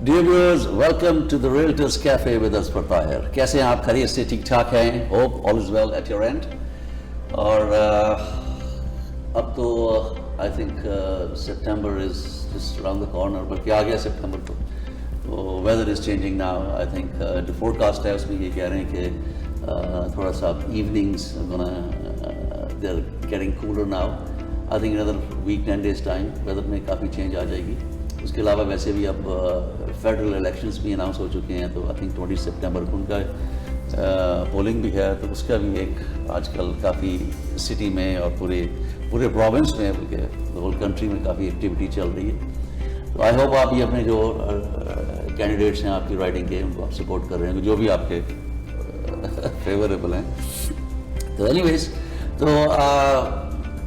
Dear viewers, welcome to the Realtors Cafe with us for Tahir. कैसे हैं आप? खैरियत से ठीक ठाक हैं? Hope all is well at your end. और अब तो I think September is just around the corner, बल्कि आ गया September तो weather is changing now. I think the forecast है उसमें ये कह रहे हैं कि थोड़ा सा evenings they're getting cooler now. I think another week 10 days time weather में काफ़ी change आ जाएगी. उसके अलावा वैसे भी अब फेडरल इलेक्शंस भी अनाउंस हो चुके हैं, तो आई थिंक 20 सितंबर को उनका पोलिंग भी है, तो उसका भी एक आजकल काफ़ी सिटी में और पूरे प्रोविंस में बल्कि होल कंट्री में काफ़ी एक्टिविटी चल रही है। तो आई होप आप ये अपने जो कैंडिडेट्स हैं आपकी राइडिंग के, उनको आप सपोर्ट कर रहे हैं जो भी आपके फेवरेबल हैं। तो एनीवेज, तो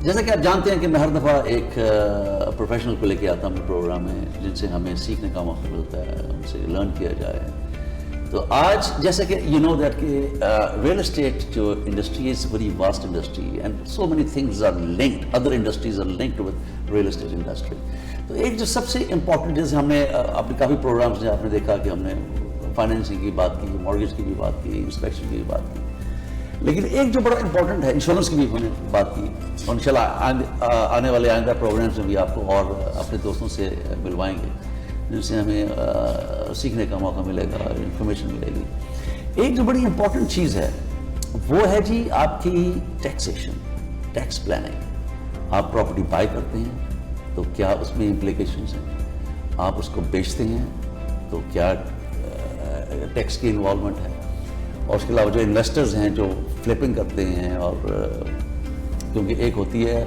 जैसा कि आप जानते हैं कि मैं हर दफ़ा एक प्रोफेशनल को लेके आता हूँ अपने प्रोग्राम में, जिनसे हमें सीखने का मौका मिलता है, उनसे लर्न किया जाए। तो आज जैसे कि यू नो दैट कि रियल एस्टेट जो industry is very vast industry and so many things are linked, other industries are linked with real estate industry. तो एक जो सबसे इम्पॉर्टेंट, जैसे हमने अपने काफ़ी प्रोग्राम्स में आपने देखा कि हमने फाइनेंसिंग की बात की, मॉर्गेज की भी बात की, इंस्पेक्शन की भी बात की, लेकिन एक जो बड़ा इंपॉर्टेंट है इंश्योरेंस की भी हमने बात की। और इंशाल्लाह आने वाले आइंदा प्रोग्राम्स में भी आपको और अपने दोस्तों से मिलवाएंगे, जिनसे हमें सीखने का मौका मिलेगा, इंफॉर्मेशन मिलेगी। एक जो बड़ी इंपॉर्टेंट चीज़ है वो है जी आपकी टैक्सेशन, टैक्स प्लानिंग। आप प्रॉपर्टी बाय करते हैं तो क्या उसमें इम्प्लीकेशंस हैं, आप उसको बेचते हैं तो क्या टैक्स की इन्वॉल्वमेंट है, और उसके अलावा जो इन्वेस्टर्स हैं जो फ्लिपिंग करते हैं, और क्योंकि एक होती है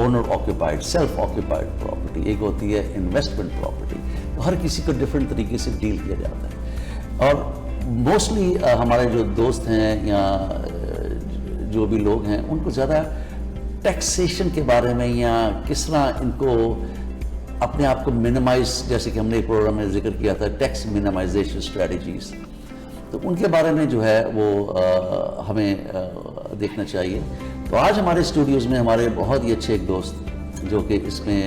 owner occupied, self occupied property, एक होती है इन्वेस्टमेंट प्रॉपर्टी, तो हर किसी को डिफरेंट तरीके से डील किया जाता है। और मोस्टली हमारे जो दोस्त हैं या जो भी लोग हैं, उनको ज़्यादा टैक्सेशन के बारे में या किस तरह इनको अपने आप को मिनिमाइज, जैसे कि हमने एक प्रोग्राम में जिक्र किया था टैक्स मिनिमाइजेशन स्ट्रेटजीज, तो उनके बारे में जो है वो हमें देखना चाहिए। तो आज हमारे स्टूडियोज़ में हमारे बहुत ही अच्छे एक दोस्त जो कि इसमें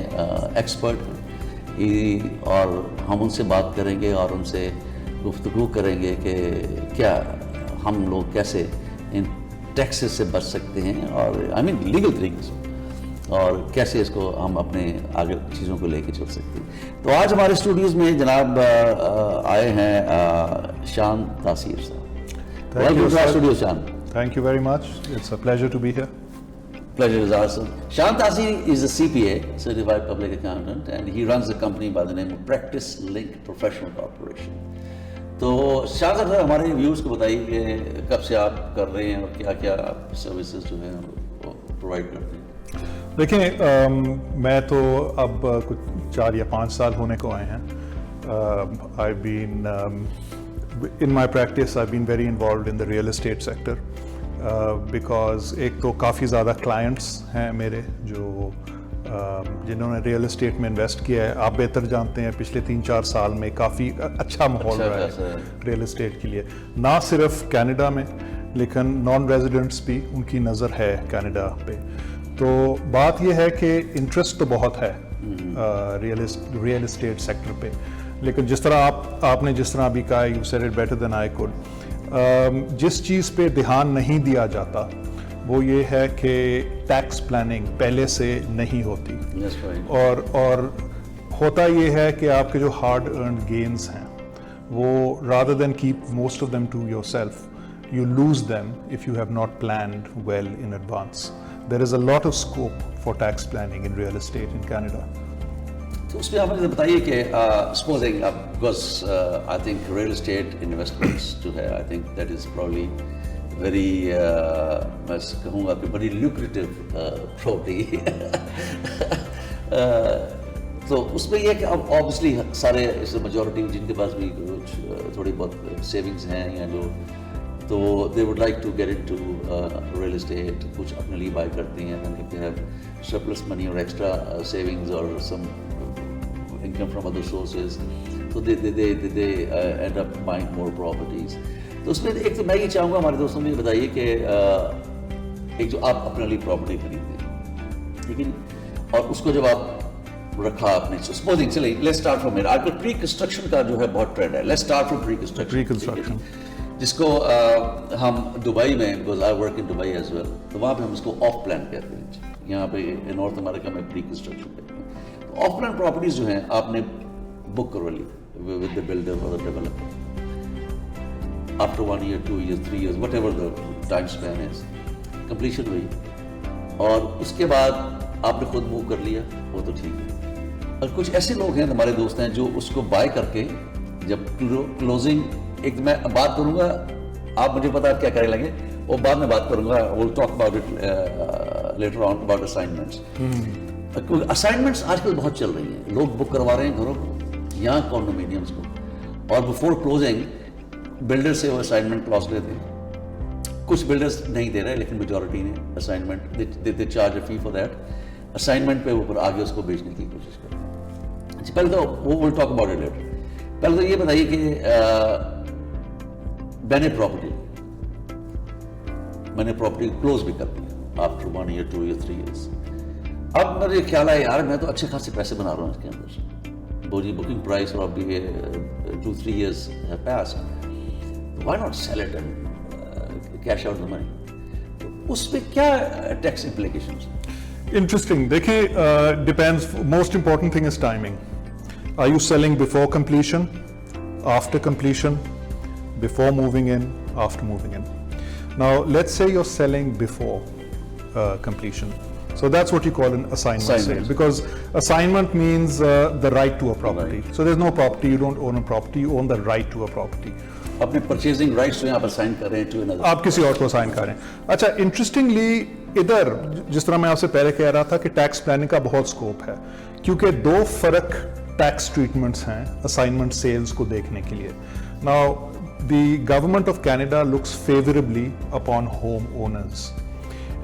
एक्सपर्ट हैं, और हम उनसे बात करेंगे और उनसे गुफ्तगू करेंगे कि क्या हम लोग कैसे इन टैक्सेस से बच सकते हैं, और आई मीन लीगल तरीके से, और कैसे इसको हम अपने आगे चीज़ों को लेके चल सकते हैं। तो आज हमारे स्टूडियोज़ में जनाब आए हैं शान तासीर साहब। वेलकम टू आवर स्टूडियो शान। Thank you very much. It's a pleasure to be here. Pleasure is ours. Shan Taseer is a CPA, Certified Public Accountant, and he runs a company by the name of Practice Link Professional Corporation. तो शान साहब हमारे viewers को बताइए कि कब से आप कर रहे हैं और क्या क्या आप सर्विसेज जो हैं वो प्रोवाइड करते हैं। देखिए, मैं तो अब कुछ 4 या 5 साल होने को आए हैं। I've been in my practice I've been very involved in the real estate sector because एक तो काफ़ी ज़्यादा clients हैं मेरे जो जिन्होंने रियल एस्टेट में इन्वेस्ट किया है। आप बेहतर जानते हैं पिछले 3-4 साल में काफ़ी अच्छा माहौल रहा है रियल एस्टेट के लिए, ना सिर्फ कनाडा में लेकिन नॉन रेजिडेंट्स भी उनकी नज़र है कनाडा पे। तो बात यह है कि इंटरेस्ट तो बहुत है रियल एस्टेट सेक्टर पे, लेकिन जिस तरह आपने जिस तरह अभी कहा, you said it better than I could, जिस चीज़ पे ध्यान नहीं दिया जाता वो ये है कि टैक्स प्लानिंग पहले से नहीं होती। That's right. और होता ये है कि आपके जो हार्ड अर्न गेन्स हैं वो rather than keep most of them to yourself, you lose them if you have not planned well in advance. There is a lot of scope for tax planning in real estate in Canada. तो उसमें आप मुझे बताइए कि supposing अब because I think real estate investments जो है, I think that is probably very, मैं कहूँगा कि बड़ी ल्यूक्रेटिव प्रॉपर्टी। तो उसमें यह कि अब ऑब्वियसली सारे मेजॉरिटी जिनके पास भी कुछ थोड़ी बहुत सेविंग्स हैं या जो, तो they would like to get into real estate, कुछ अपने लिए बाय करते हैं, then if they have surplus money or extra savings or some income from other sources, so they end up buying more properties. तो उसमें एक तो मैं ये चाहूँगा हमारे दोस्तों में बताइए कि एक जो आप अपने लिए प्रॉपर्टी खरीदते हैं, लेकिन और उसको जब आप रखा आपने, सपोजिंग चलिए लेट्स स्टार्ट फ्रॉम हियर। आजकल प्री कंस्ट्रक्शन का जो है बहुत ट्रेंड है, let's start from pre construction. Pre-construction. जिसको हम दुबई में, because I work in Dubai as well, तो वहाँ पे हम इसको ऑफ प्लान कहते हैं, यहाँ पे नॉर्थ अमेरिका में प्री कंस्ट्रक्शन कहते हैं। तो ऑफ प्लान प्रॉपर्टीज जो हैं आपने बुक करवा ली विद द बिल्डर और the developer, after 1 year 2 years 3 years what ever the time span is, completion हुई और उसके बाद आपने खुद मूव कर लिया, वो तो ठीक है। और कुछ ऐसे लोग हैं, हमारे दोस्त हैं, जो उसको बाय करके जब क्लोजिंग, एक मैं बात करूंगा, आप मुझे पता है क्या करे लगे, वो बाद में बात करूंगा, will talk about it later on about assignments. Assignments आजकल बहुत चल रही हैं, लोग बुक करवा रहे हैं घरों को या कॉन्डोमिनियम्स को, और बिफोर क्लोजिंग बिल्डर से वो असाइनमेंट क्लॉज लेते हैं। कुछ बिल्डर्स नहीं दे रहे, लेकिन मेजॉरिटी ने assignment they charge a fee for that, assignment पे ऊपर आगे उसको बेचने की कोशिश करते हैं। अच्छा, पहले तो वो will talk about it later. पहले तो ये बताइए कि मैंने प्रॉपर्टी क्लोज भी कर दी आफ्टर 1 year 2 years 3 years। अब मुझे ख्याल है यार मैं तो अच्छे खासे पैसे बना रहा हूँ इसके अंदर से, बोली बुकिंग प्राइस और अभी 2-3 years have passed, why not sell it and cash out the money? तो उस पे क्या टैक्स implications? Interesting. देखिए, depends. Most important thing is timing. Are you selling before completion, after completion, before moving in, after moving in? Now, let's say you're selling before completion. So that's what you call an assignment sale, because assignment means the right to a property. Right. So there's no property, you don't own a property, you own the right to a property. अपने purchasing rights जो यहाँ पर sign कर रहे हैं to another, आप किसी और को साइन कर रहे हैं। अच्छा, इंटरेस्टिंगली इधर जिस तरह मैं आपसे पहले कह रहा था कि टैक्स प्लानिंग का बहुत स्कोप है, क्योंकि दो फर्क टैक्स ट्रीटमेंट्स हैं असाइनमेंट सेल्स को देखने के लिए। Now the government of Canada looks favourably upon home owners,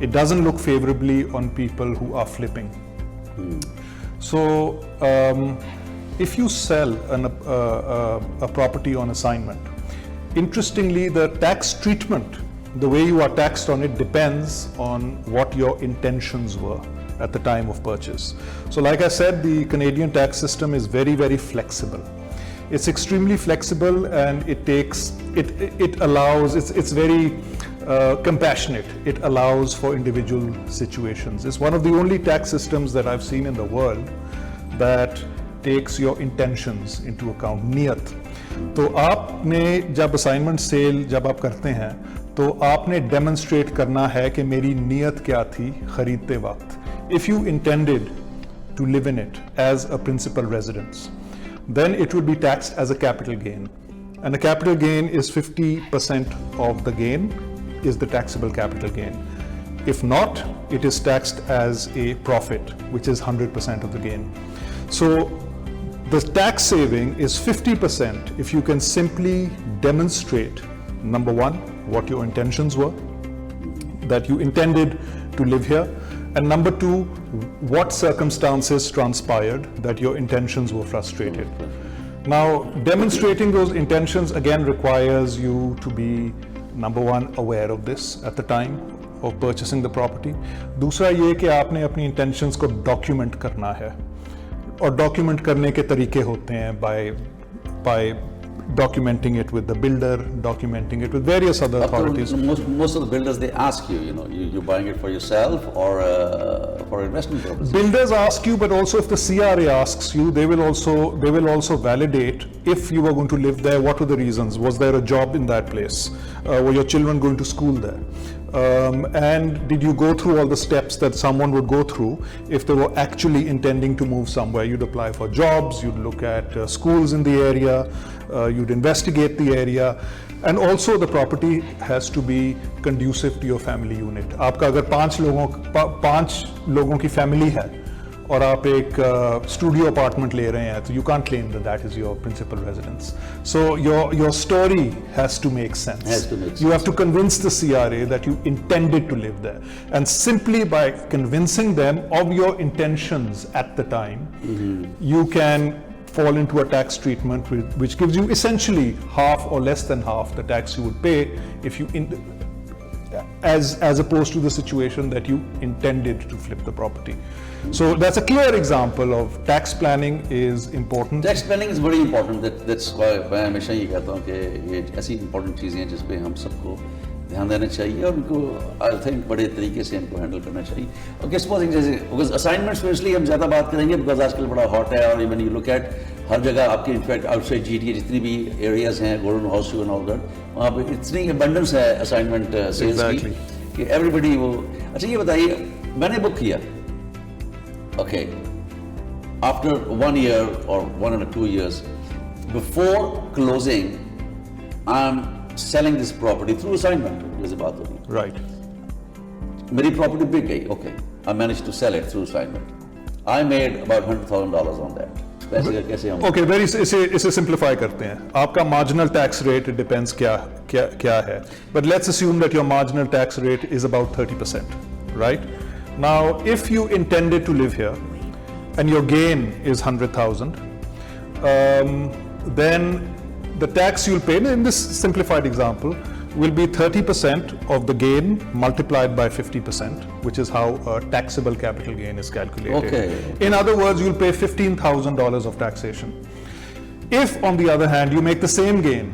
it doesn't look favorably on people who are flipping. So if you sell a property on assignment, interestingly the tax treatment, the way you are taxed on it, depends on what your intentions were at the time of purchase. So like I said, the Canadian tax system is very, very flexible. It's extremely flexible, and it allows, it's very compassionate. It allows for individual situations. It's one of the only tax systems that I've seen in the world that takes your intentions into account, niyat. तो आपने जब assignment cell जब आप करते हैं तो आपने demonstrate करना है कि मेरी नीयत क्या थी खरीदते वक्त. If you intended to live in it as a principal residence, then it would be taxed as a capital gain. And a capital gain is 50% of the gain is the taxable capital gain. If not, it is taxed as a profit, which is 100% of the gain. So the tax saving is 50% if you can simply demonstrate, number one, what your intentions were, that you intended to live here, and number two, what circumstances transpired that your intentions were frustrated. Now, demonstrating those intentions again requires you to be, number one, aware of this at the time of purchasing the property. दूसरा ये कि आपने अपनी intentions को document करना है, और document करने के तरीके होते हैं by documenting it with the builder, documenting it with various other authorities. Most of the builders, they ask you, you're buying it for yourself or for investment purposes. Builders ask you, but also if the CRA asks you, they will also validate if you were going to live there. What were the reasons? Was there a job in that place? Were your children going to school there? And did you go through all the steps that someone would go through if they were actually intending to move somewhere? You'd apply for jobs, you'd look at schools in the area, you'd investigate the area, and also the property has to be conducive to your family unit. आपका अगर पांच लोगों की family है और आप एक studio apartment ले रहे हैं, तो you can't claim that is your principal residence. So your story has to make sense. Has to make sense. You have to convince the CRA that you intended to live there, and simply by convincing them of your intentions at the time, you can fall into a tax treatment which gives you essentially half or less than half the tax you would pay if you as opposed to the situation that you intended to flip the property. So that's a clear example of tax planning is important. Tax planning is very important. That's why मैं हमेशा ये कहता हूँ कि ये ऐसी important चीज़ें हैं जिस पे हम सबको ध्यान देना चाहिए और उनको आई थिंक बड़े तरीके से इनको हैंडल करना चाहिए. ओके, सपोजिंग जैसे बिकॉज असाइनमेंट्स में इसलिए हम ज़्यादा बात करेंगे बिकॉज आजकल बड़ा हॉट है और even you look at her जगह आपके इनफैक्ट आउटसाइड जीटीए जितनी भी एरियाज हैं golden house and all that वहाँ पे इतनी एबंडेंस है असाइनमेंट सेल्स की कि एवरीबडी वो. अच्छा ये बताइए, मैंने बुक किया okay after 1 year or 1 or 2 years before closing I'm selling this property through assignment. जैसे बात होगी, Right. मेरी प्रॉपर्टी बिक गई. Okay, I managed to sell it through assignment. I made about $100,000 on that. पैसे का कैसे हम Okay, इसे simplify करते हैं. आपका marginal tax rate, it depends क्या है. But let's assume that your marginal tax rate is about 30%, right? Now, if you intended to live here and your gain is 100,000, then the tax you'll pay in this simplified example will be 30% of the gain multiplied by 50%, which is how a taxable capital gain is calculated. Okay. In other words, you'll pay $15,000 of taxation. If, on the other hand, you make the same gain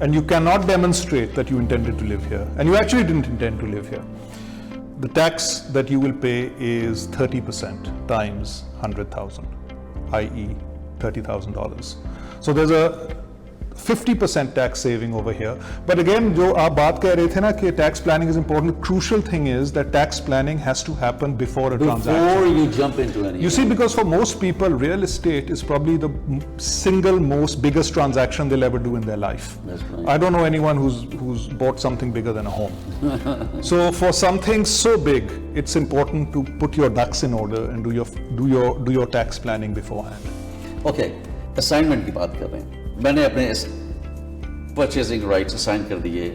and you cannot demonstrate that you intended to live here, and you actually didn't intend to live here, the tax that you will pay is 30% times 100,000, i.e. $30,000. So there's a 50% tax saving over here. But again, जो आप बात कह रहे थे ना कि tax planning is important, crucial thing is that tax planning has to happen before a transaction. before you jump into any. You see, because for most people, real estate is probably the single most biggest transaction they'll ever do in their life. That's right. I don't know anyone who's bought something bigger than a home. So for something so big, it's important to put your ducks in order and do your tax planning beforehand. Okay, assignment की बात कर रहे हैं. मैंने अपने purchasing rights assign कर दिए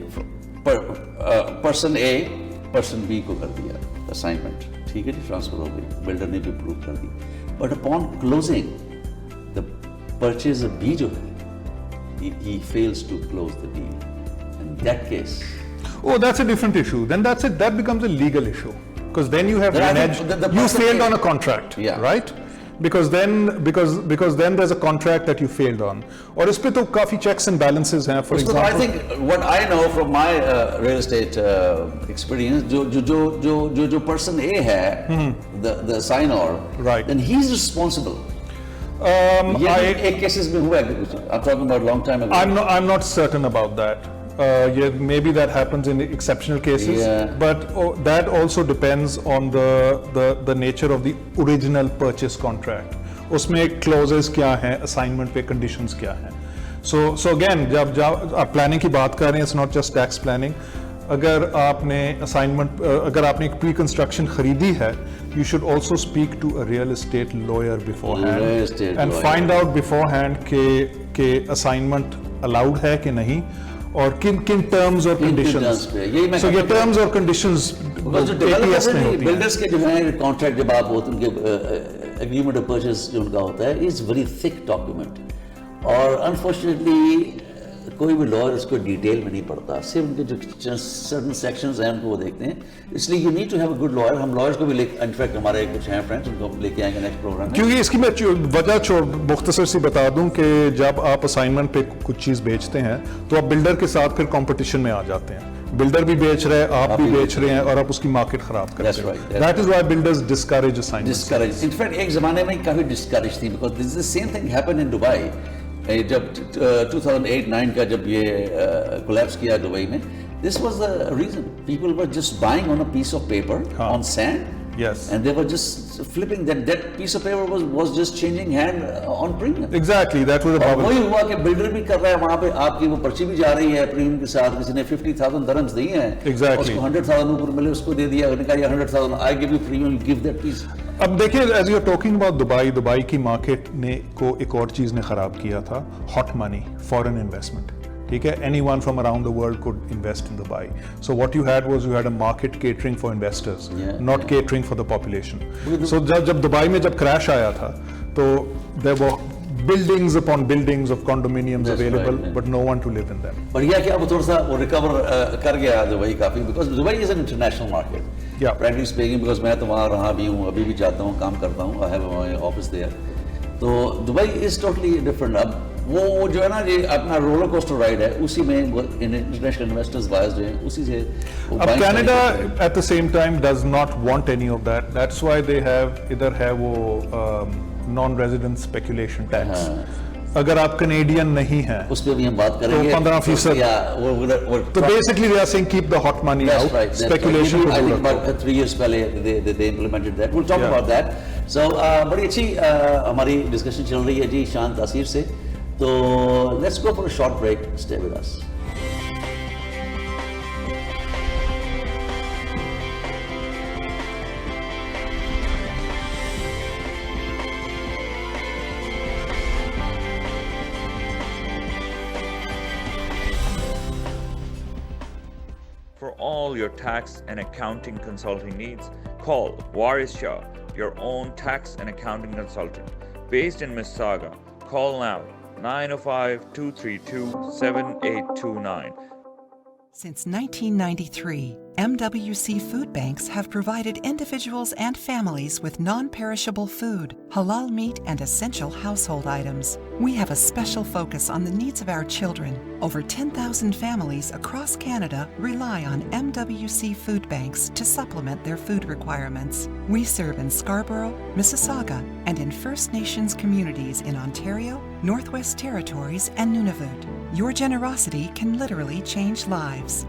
person a person B को कर दिया असाइनमेंट. ठीक है जी, ट्रांसफर हो गई, बिल्डर ने भी अप्रूव कर दी. But upon closing the purchaser B जो है he fails to close the deal. In that case, Oh, that's a different issue. Then that becomes a legal issue, because then you have Then I think reneged. the You person failed A- on a contract, Yeah. right? Because then there's a contract that you failed on. और इस पे तो काफी checks and balances हैं. For so I example, think what I know from my real estate experience, जो person A है, the signer, Right. then he's responsible. ये एक cases में हुआ है कुछ. I'm talking about long time ago. I'm not certain about that. Yeah, maybe that happens in exceptional cases, Yeah. but that also depends on the nature of the original purchase contract. उसमें clauses क्या हैं, assignment पे conditions क्या हैं. So again, जब आप planning की बात कर रहे हैं, it's not just tax planning. अगर आपने assignment, अगर आपने एक pre-construction खरीदी है, you should also speak to a real estate lawyer beforehand Real estate and lawyer. find out beforehand कि assignment allowed है कि नहीं और किन terms और conditions. terms पे, यही मैं So ये कहता हूँ। terms और conditions Because जो APS developers में हैं, होती हैं. builders के जो है कॉन्ट्रैक्ट जब आप होते हैं उनके एग्रीमेंट ऑफ परचेज जो उनका होता है इज वेरी थिक डॉक्यूमेंट और अनफॉर्चुनेटली कोई भी लॉयर उसको डिटेल में नहीं पढ़ता, सिर्फ उनके जो सर्टन सेक्शंस हैं उनको वो देखते हैं. इसलिए you need to have a good lawyer. हम लॉयर्स को भी इनफैक्ट हमारे कुछ हैं फ्रेंड्स उनको हम लेके आएंगे नेक्स्ट प्रोग्राम में. क्योंकि इसकी मैं वजह मुख्तसर सी बता दूं कि जब आप असाइनमेंट पे कुछ चीज़ बेचते हैं तो आप बिल्डर के साथ फिर कंपटीशन में आ जाते हैं. बिल्डर भी बेच रहे हैं, आप भी बेच रहे हैं और आप उसकी मार्केट खराब करते That's हैं. right, that's that is why builders discourage assignment. Discourage. In fact एक जमाने में काफी डिस्करेज थी because this is the same thing happened in Dubai. जब 2008-9 का जब ये कोलैप्स किया दुबई में, this was the reason. People were just buying on a piece of paper, on sand, Yes. and they were just flipping that piece of paper was just changing hand on premium. Exactly, that was the और problem. वही हुआ कि builder भी कर रहा है वहाँ पे, आपकी वो पर्ची भी जा रही है प्रीमियम के साथ. किसी ने 50,000 dirhams दी हैं, Exactly. उसको 100,000 ऊपर मिले उसको दे दिया, उन्होंने कहा 100,000 I give you premium, you give that piece. अब देखिए, as you are talking about Dubai की मार्केट ने को एक और चीज ने खराब किया था, हॉट मनी, फॉरेन इन्वेस्टमेंट. ठीक है, anyone from around the world could invest in Dubai. So what you had a market catering for investors, not catering for the population. सो जब दुबई में जब क्रैश आया था तो there were buildings upon buildings of condominiums That's available, right, yeah. but no one to live in them. But yeah, क्या वो थोड़ा सा वो रिकवर कर गया दुबई काफी, because Dubai is an international market. Yeah. Frankly speaking, because मैं तो वहाँ रहा भी हूँ, अभी भी जाता हूँ, काम करता हूँ, I have my office there. तो दुबई is totally different. अब वो जो है ना ये अपना रोलर कोस्टर राइड है, उसी में इंटरनेशनल इन्वेस्टर्स बायर्स जो हैं, उसी से वो buying करने Canada की- at the same time does not want any of that. That's why they either have वो non-resident speculation tax. अगर आप Canadian नहीं हैं, उस पर भी हम बात करेंगे। 15% या वो तो basically they are saying keep the hot money That's out. right. That's Speculation right. को I think दूर about रखो. 3 years पहले they implemented that. We'll talk Yeah. about that. So बड़ी अच्छी हमारी डिस्कशन चल रही है जी शान तासीर से. तो let's go for a short break. Stay with us. For all your tax and accounting consulting needs, call Waris Shah, your own tax and accounting consultant. Based in Mississauga, call now 905-232-7829. Since 1993, MWC Food Banks have provided individuals and families with non-perishable food, halal meat, and essential household items. We have a special focus on the needs of our children. Over 10,000 families across Canada rely on MWC Food Banks to supplement their food requirements. We serve in Scarborough, Mississauga, and in First Nations communities in Ontario, Northwest Territories, and Nunavut. Your generosity can literally change lives.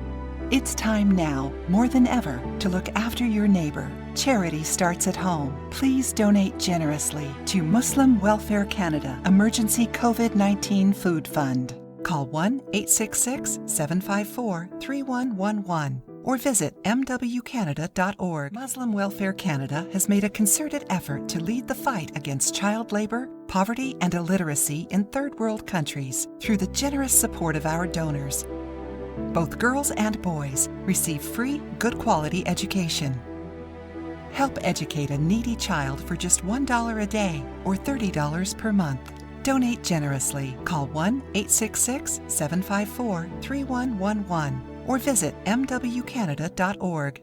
It's time now, more than ever, to look after your neighbor. Charity starts at home. Please donate generously to Muslim Welfare Canada Emergency COVID-19 Food Fund. Call 1-866-754-3111 or visit mwcanada.org. Muslim Welfare Canada has made a concerted effort to lead the fight against child labor, poverty, and illiteracy in third world countries through the generous support of our donors. Both girls and boys receive free, good quality education. Help educate a needy child for just $1 a day or $30 per month. Donate generously. Call 1-866-754-3111 or visit mwcanada.org.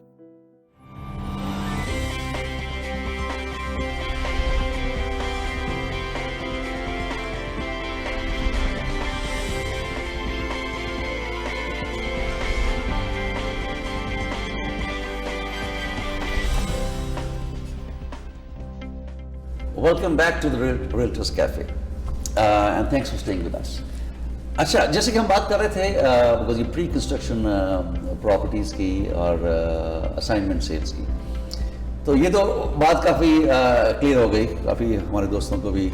Welcome back to the Realtors Cafe, and thanks for staying with us. अच्छा, जैसे कि हम बात कर रहे थे because ये pre construction properties की और असाइनमेंट सेल्स की, तो ये तो बात काफ़ी क्लियर हो गई, काफ़ी हमारे दोस्तों को भी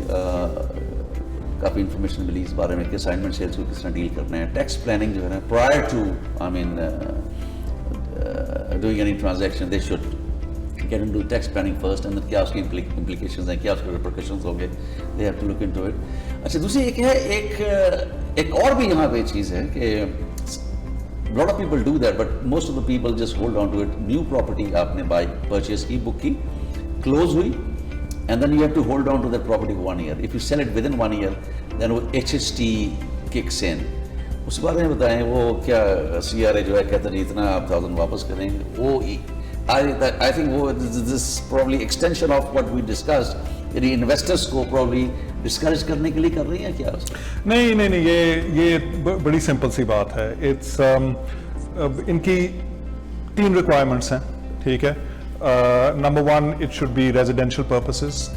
काफ़ी इन्फॉर्मेशन मिली इस बारे में कि असाइनमेंट सेल्स को किस तरह डील करना है. टैक्स प्लानिंग जो है ना prior to I mean doing any transaction they should get into tax planning first and then क्या उसकी implications हैं, क्या उसके repercussions होंगे, they have to look into it. अच्छा, दूसरी एक है एक और भी यहाँ पे चीज़ है कि lot of people do that but most of the people just hold on to it. New property आपने purchase की, book की, close हुई and then you have to hold on to that property for 1 year. If you sell it within 1 year then वो HST kicks in. उस बारे में बताएं, वो क्या CRA जो है कहता है इतना आप 1000 वापस करेंगे, वो I think this is probably extension of what we discussed. यानी investors को probably discourage करने के लिए कर रही हैं क्या? नहीं ये बड़ी सिंपल सी बात है. It's इनकी 3 requirements हैं, ठीक है. Number 1, it should be residential purposes.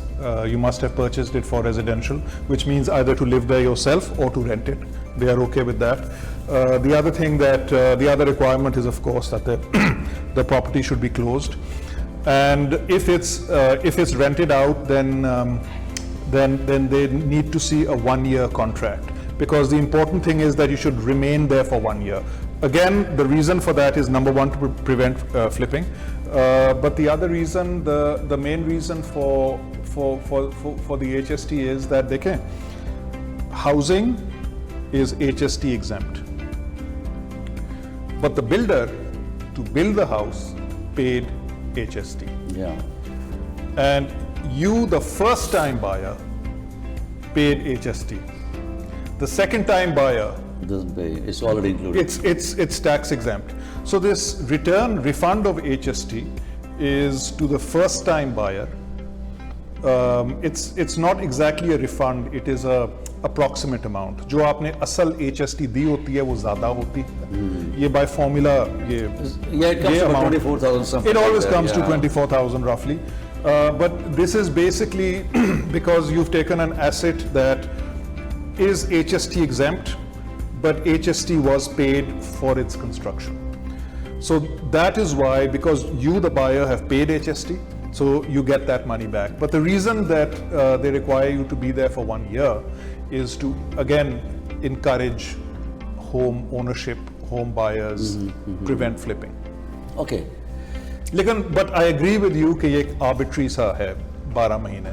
You must have purchased it for residential, which means either to live there yourself or to rent it. They are okay with that. The other thing the other requirement is, of course, that the property should be closed. And if it's rented out, then they need to see a 1-year contract, because the important thing is that you should remain there for 1 year. Again, the reason for that is number 1 to prevent flipping, but the other reason, the main reason for the HST is that housing is HST exempt, but the builder to build the house paid HST. Yeah. And you, the first time buyer, paid HST. The second time buyer, Doesn't pay. It's already included. it's tax exempt. So this refund of HST is to the first time buyer. It's not exactly a refund, it is a approximate amount. जो आपने असल HST दी होती है वो ज़्यादा होती है. ये by formula ये Yeah, it comes ये to about amount- 24,000 something. It always like that, comes to yeah. 24,000 roughly. But this is basically because you've taken an asset that is HST exempt, but HST was paid for its construction. So that is why, because you, the buyer, have paid HST, so you get that money back. But the reason that they require you to be there for 1 year is to, again, encourage home ownership, home buyers, prevent flipping. Okay. लेकिन but I agree with you कि ये एक arbitrary सा है 12 महीने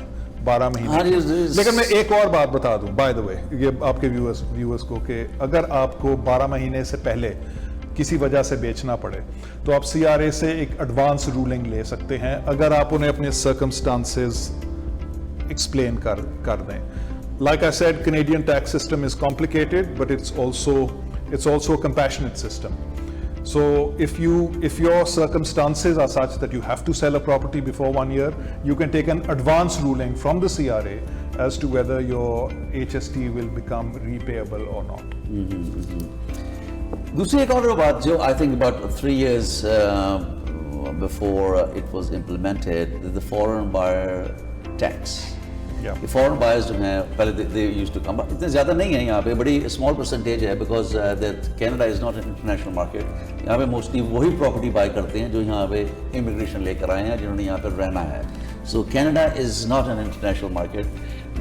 हाँ, लेकिन मैं एक और बात बता दूं बाय द वे ये आपके व्यूअर्स को कि अगर आपको 12 महीने से पहले किसी वजह से बेचना पड़े तो आप CRA से एक एडवांस रूलिंग ले सकते हैं अगर आप उन्हें अपने सर्कमस्टांसेस एक्सप्लेन कर दें. Like I said, Canadian tax system is complicated, but it's also a compassionate system. So if your circumstances are such that you have to sell a property before 1 year, you can take an advance ruling from the CRA as to whether your HST will become repayable or not. दूसरी एक और बात जो I think about 3 years before it was implemented, the foreign buyer tax. Yeah. ये foreign buyers जो हैं पहले they used to come, इतने ज़्यादा नहीं है यहाँ पे, बड़ी स्मॉल परसेंटेज है because Canada is not an international market. यहाँ पे मोस्टली वही प्रॉपर्टी बाय करते हैं जो यहाँ पे इमिग्रेशन लेकर आए हैं, जिन्होंने यहाँ पे रहना है. सो Canada is not an international market,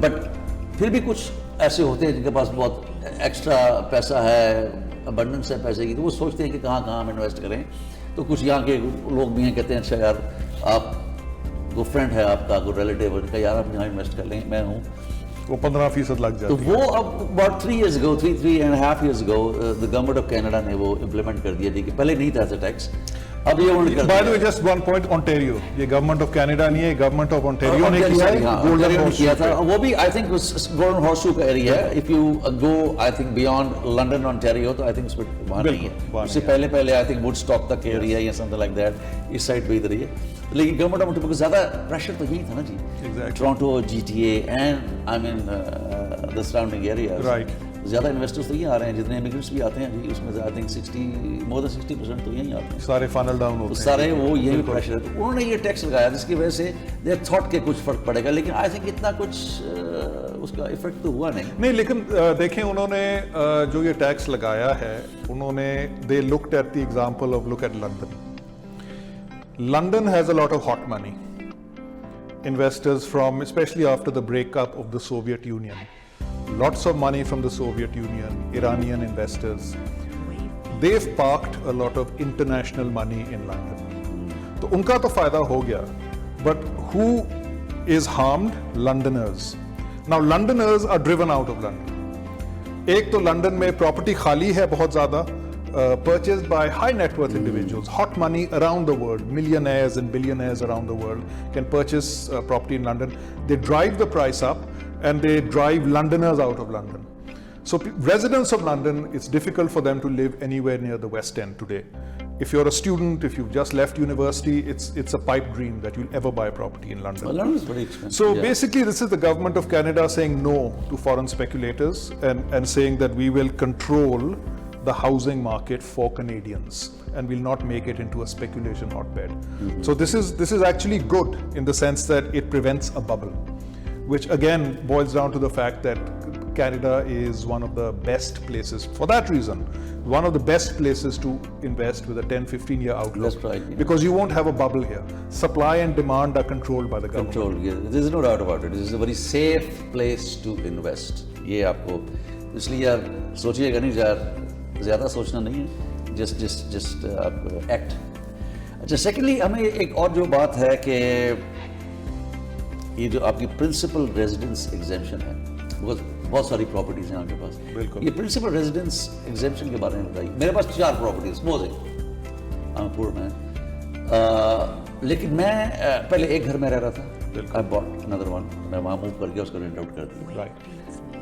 but फिर भी कुछ ऐसे होते हैं जिनके पास बहुत एक्स्ट्रा पैसा है, अबंडेंस है पैसे की, तो वो सोचते हैं कि कहाँ कहाँ हम इन्वेस्ट करें. तो कुछ यहाँ के लोग भी हैं, कहते हैं अच्छा यार आप वो फ्रेंड है आपका, कोई रिलेटिव है, उनका यार आप यहाँ इन्वेस्ट कर लें, मैं हूँ, वो 15% लग तो जाती है. वो अब about 3 years ago, 3.5 years ago, the government of Canada ने वो implement कर दिया. देखिए पहले नहीं था ऐसा टैक्स, अब ये उन्होंने कर By the दिया. way, just one point, Ontario. ये गवर्नमेंट ऑफ कनाडा नहीं है, गवर्नमेंट ऑफ ओंटारियो ने किया है. हाँ, Golden Ontario ने Horseshoe किया था. पे. वो भी I think गोल्डन हॉर्सशू का एरिया है. If you go I think beyond London, Ontario, तो I think उसमें वहाँ नहीं बिल्कुल, है. वहाँ उससे नहीं है. पहले I think Woodstock तक एरिया या something like that, इस साइड पे इधर ही है. लेकिन गवर्नमेंट ऑफ ओंटारियो को ज़्यादा प्रेशर तो यही था ना जी. Exactly. Toronto, GTA and I mean the surrounding areas. Right. ज़्यादा इन्वेस्टर्स तो ये आ रहे हैं, जितने इमिग्रेंट्स भी आते हैं जी, उसमें से आई थिंक more than 60% तो यहीं आते हैं. सारे फनल डाउन होते तो हैं. सारे वो यही बिल्कुल. प्रेशर है. तो उन्होंने ये टैक्स लगाया जिसकी वजह से दे थॉट के कुछ फर्क पड़ेगा, लेकिन आई थिंक इतना कुछ उसका इफेक्ट तो हुआ नहीं. नहीं, लेकिन देखें उन्होंने जो ये टैक्स लगाया है, उन्होंने they looked at the example of look at London. London has a lot of hot money. Investors from, especially after the breakup of the Soviet Union, lots of money from the Soviet Union, Iranian investors. They've parked a lot of international money in London. तो उनका तो फायदा हो गया, but who is harmed? Londoners. Now Londoners are driven out of London. एक तो London में property खाली है बहुत ज़्यादा, purchased by high net worth individuals, hot money around the world, millionaires and billionaires around the world can purchase property in London. They drive the price up and they drive Londoners out of London. So residents of London, it's difficult for them to live anywhere near the West End today. If you're a student, if you've just left university, it's a pipe dream that you'll ever buy property in London. Well, London is very expensive. So yeah. basically, this is the government of Canada saying no to foreign speculators and saying that we will control the housing market for Canadians and will not make it into a speculation hotbed. So this is actually good in the sense that it prevents a bubble, which again boils down to the fact that Canada is one of the best places, for that reason, one of the best places to invest with a 10-15 year outlook. That's right, yeah. Because you won't have a bubble here. Supply and demand are controlled by the government. Control, yeah. There is no doubt about it. This is a very safe place to invest. ये आपको इसलिए यार सोचिएगा नहीं यार, ज़्यादा सोचना नहीं है, just आप act. अच्छा, सेकेंडली हमें एक और जो बात है कि ये जो आपकी प्रिंसिपल रेजिडेंस एग्जेम्पशन है, बिकॉज बहुत सारी प्रॉपर्टीज हैं आपके पास. बिल्कुल. ये प्रिंसिपल रेजिडेंस एग्जेम्पशन के बारे में बताइए. मेरे पास 4 प्रॉपर्टीज सपोज है, पूर्ण है, लेकिन मैं पहले एक घर में रह रहा था, आई बॉट अनदर वन, मैं वहाँ मूव करके उसको रेंट आउट कर दिया। राइट।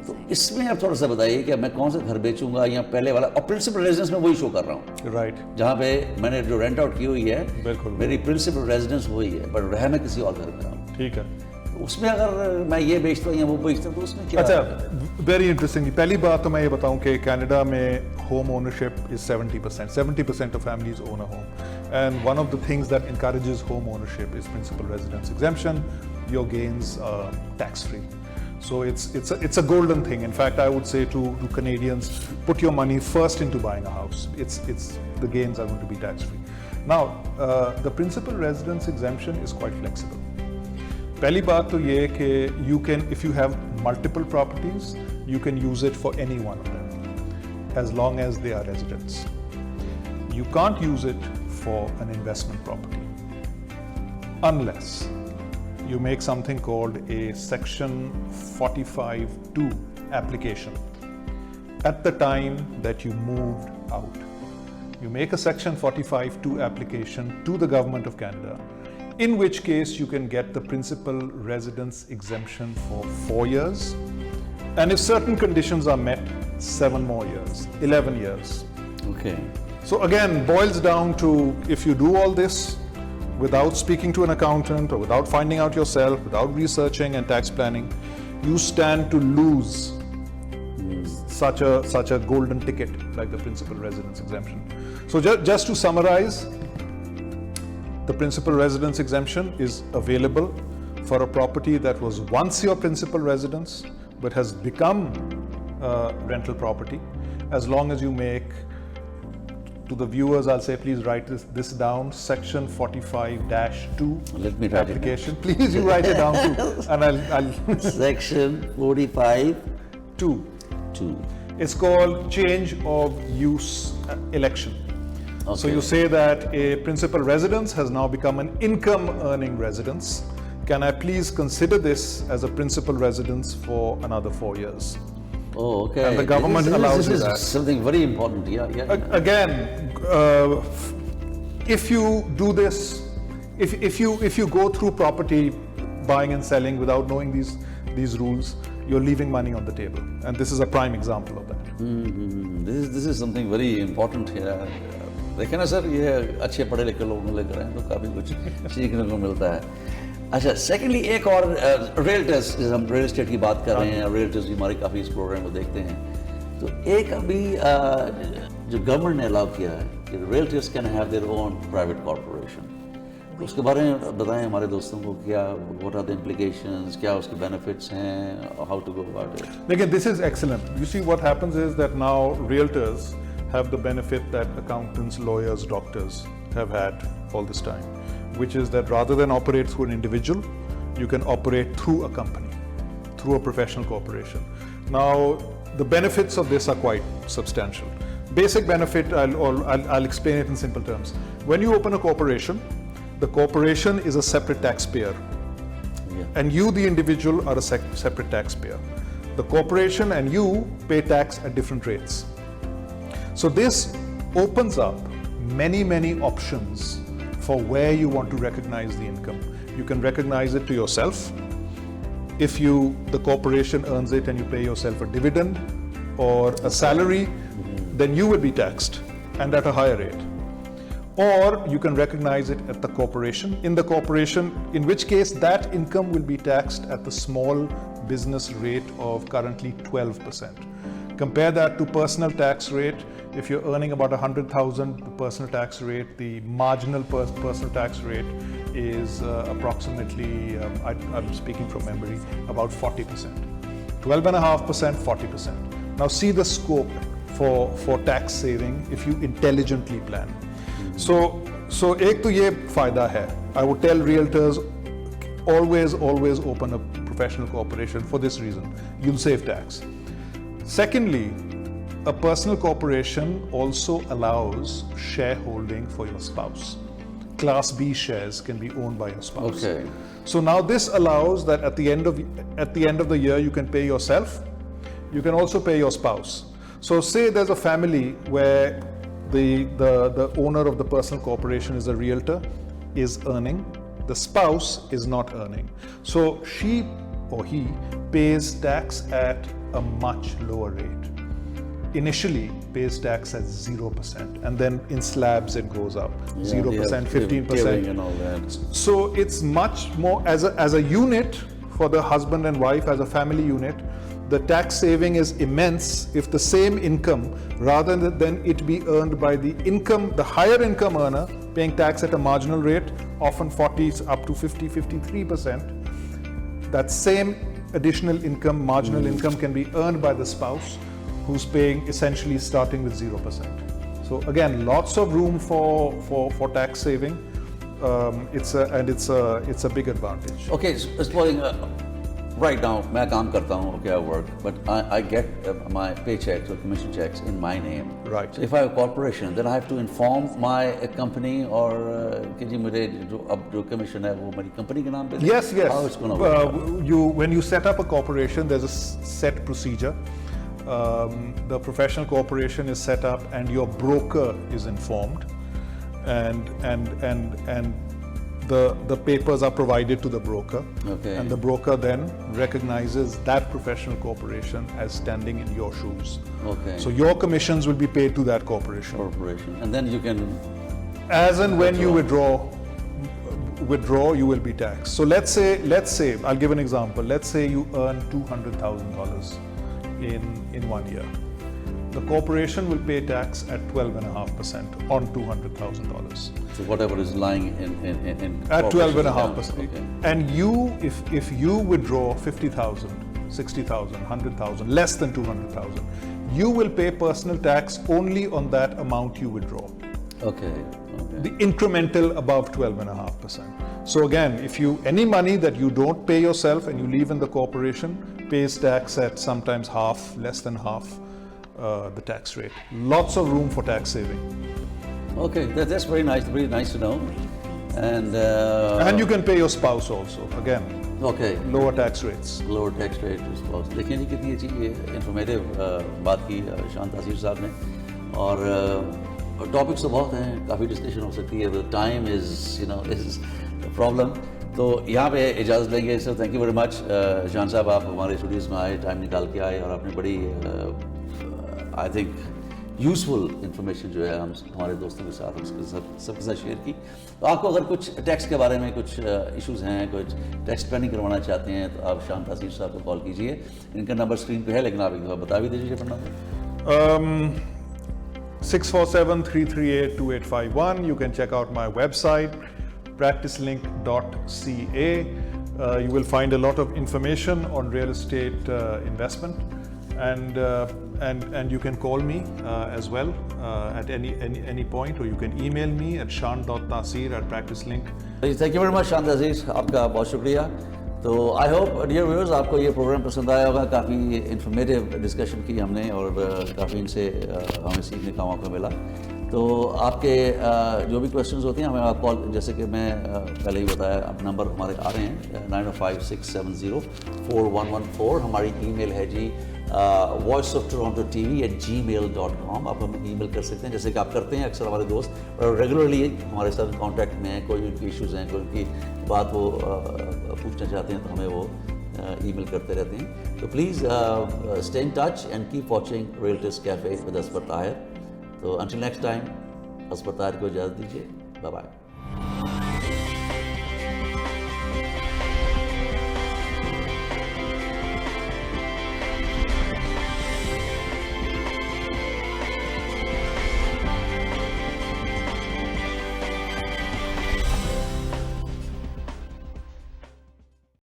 तो इसमें आप थोड़ा सा बताइए कि मैं कौन सा घर बेचूंगा या पहले वाला, और प्रिंसिपल रेजिडेंस में वही शो कर रहा हूँ राइट। जहाँ पे मैंने जो रेंट आउट की हुई है, बिल्कुल। मेरी प्रिंसिपल रेजिडेंस वही है, बट रह मैं किसी और घर में रहा हूँ। ठीक है। तो उसमें अगर मैं ये बेचता हूँ या वो बेचता हूँ तो उसमें क्या? अच्छा, वेरी इंटरेस्टिंग। पहली बात तो मैं ये बताऊं कि कनाडा में home ownership is 70%. 70% of families own a home. And one of the things that encourages home ownership is principal residence exemption. Your gains are tax-free. So it's a golden thing. In fact, I would say to Canadians, put your money first into buying a house. It's the gains are going to be tax-free. Now, the principal residence exemption is quite flexible. पहली बात तो ये कि you can, if you have multiple properties, you can use it for any one of them, as long as they are residents. You can't use it for an investment property, unless you make something called a Section 45(2) application at the time that you moved out. You make a Section 45(2) application to the Government of Canada, in which case you can get the principal residence exemption for 4 years, and if certain conditions are met, 7 more years, 11 years. Okay. So again, boils down to, if you do all this without speaking to an accountant or without finding out yourself, without researching and tax planning, you stand to lose such a golden ticket like the principal residence exemption. So just to summarize, the principal residence exemption is available for a property that was once your principal residence but has become rental property, as long as you make, to the viewers I'll say please write this down, Section 45-2 Let me write it application. Please you write it down too, and I'll Section 45(2). two. It's called change of use election. So Okay. you say that a principal residence has now become an income earning residence. Can I please consider this as a principal residence for another 4 years? Oh, okay. And the government This is- allows this you is that. something very important. Yeah. Again, if you do this, if you go through property buying and selling without knowing these rules, you're leaving money on the table, and this is a prime example of that. This is something very important here. देखें ना sir, ये अच्छे पढ़े लिखे लोग लेकर आए तो काफ़ी कुछ सीखने को मिलता है। अच्छा, सेकेंडली एक और रियल्टर्स, जैसे हम रियल एस्टेट की बात कर रहे हैं, रियल्टर्स भी हमारे काफ़ी इस प्रोग्राम को देखते हैं, तो एक अभी जो गवर्नमेंट ने अलाउ किया है कि realtors can have their own private corporation, उसके बारे में बताएं हमारे दोस्तों को, क्या व्हाट आर द इम्प्लीकेशंस, क्या उसके बेनिफिट्स हैं, how to go about it? Again, this is excellent. You see, what happens is that now realtors have the benefit that accountants, lawyers, doctors have had all this time, which is that rather than operate through an individual, you can operate through a company, through a professional corporation. Now, the benefits of this are quite substantial. Basic benefit, I'll explain it in simple terms. When you open a corporation, the corporation is a separate taxpayer, and you, the individual, are a separate taxpayer. The corporation and you pay tax at different rates. So this opens up many options for where you want to recognize the income. You can recognize it to yourself. If the corporation earns it and you pay yourself a dividend or a salary, then you will be taxed, and at a higher rate. Or you can recognize it at the corporation, in which case that income will be taxed at the small business rate of currently 12%. Compare that to personal tax rate. If you're earning about 100,000, the personal tax rate, the marginal personal tax rate is approximately, I'm speaking from memory, about 40%. 12.5%, 40%. Now see the scope for tax saving if you intelligently plan. So एक तो ये फायदा है. I would tell realtors always open a professional corporation for this reason. You'll save tax. Secondly, a personal corporation also allows shareholding for your spouse. Class B shares can be owned by your spouse. Okay. So now this allows that at the end of the year you can pay yourself. You can also pay your spouse. So say there's a family where the owner of the personal corporation is a realtor, is earning The spouse is not earning. So she or he pays tax at a much lower rate. Initially pays tax at 0%, and then in slabs it goes up. 0%, 15%. And all that. So it's much more, as a unit for the husband and wife, as a family unit, the tax saving is immense if the same income, rather than it be earned by the higher income earner paying tax at a marginal rate, often 40 up to 50, 53%, that same additional income, marginal income, can be earned by the spouse who's paying essentially starting with 0%. So again, lots of room for tax saving. It's a big advantage. Okay, supposing right now मैं काम करता हूँ, okay, I work, but I get my paychecks or commission checks in my name. Right. So if I have a corporation, then I have to inform my company or कि जी मुझे अब जो commission है वो मेरी company के नाम पे. Yes. How it's going to work? When you set up a corporation, there's a set procedure. The professional corporation is set up, and your broker is informed, and the papers are provided to the broker. Okay. And the broker then recognizes that professional corporation as standing in your shoes. Okay. So your commissions will be paid to that corporation. And then you can. As and when you withdraw, you will be taxed. So let's say, I'll give an example. Let's say you earn $200,000 in 1 year. The corporation will pay tax at 12.5% on $200,000. So whatever is lying in At corporation 12.5%. Okay. And you, if you withdraw 50,000, 60,000, 100,000, less than 200,000, you will pay personal tax only on that amount you withdraw. Okay. The incremental above 12.5%. So again, if any money that you don't pay yourself and you leave in the corporation pays tax at sometimes half, less than half the tax rate. Lots of room for tax saving. Okay, that's very nice to know. And you can pay your spouse also. Again, okay. lower tax rates. Lower tax rate spouse. देखिए जी कितनी अच्छी informative बात की शांत तासीर साहब ने, और टॉपिक्स तो बहुत हैं, काफ़ी डिस्कशन हो सकती है. Time is problem. तो यहाँ पे इजाज़त लेंगे sir. Thank you very much शान साहब, आप हमारे स्टूडियोज़ में आए, टाइम निकाल के आए, और आपने बड़ी आई थिंक यूज़फुल इंफॉर्मेशन जो है हम हमारे दोस्तों के साथ सबके साथ शेयर की. तो आपको अगर कुछ टैक्स के बारे में कुछ इश्यूज़ हैं, कुछ टैक्स प्लानिंग करवाना चाहते हैं, तो आप शान तासीर साहब को कॉल कीजिए. इनका नंबर स्क्रीन पे है, लेकिन आप एक दफ़ा बता भी दीजिए अपना number. 647-338-2851. You can check out my website, practicelink.ca. You will find a lot of information on real estate investment, and you can call me as well at any point, or you can email me at shan.tasir@practicelink. Thank you very much शान तासीर, आपका बहुत शुक्रिया. तो I hope dear viewers आपको ये programme पसंद आया होगा. काफ़ी इंफॉर्मेटिव डिस्कशन की हमने, और काफ़ी इनसे हमें सीखने का मौका मिला. तो आपके जो भी क्वेश्चंस होते हैं हमें आप कॉल, जैसे कि मैं पहले ही बताया, अब नंबर हमारे आ रहे हैं 9056704114. हमारी ईमेल है जी voiceofTorontoTV@gmail.com. आप हमें ईमेल कर सकते हैं, जैसे कि आप करते हैं अक्सर हमारे दोस्त, और रेगुलरली हमारे साथ कांटेक्ट में हैं. कोई उनकी इश्यूज़ हैं, कोई उनकी बात वो पूछना चाहते हैं, तो हमें वो ईमेल करते रहते हैं. तो please stay in touch and keep watching realtors cafe with Asfar Tahir. तो until next time, Asfar Tahir को इजाज़त दीजिए. Bye bye.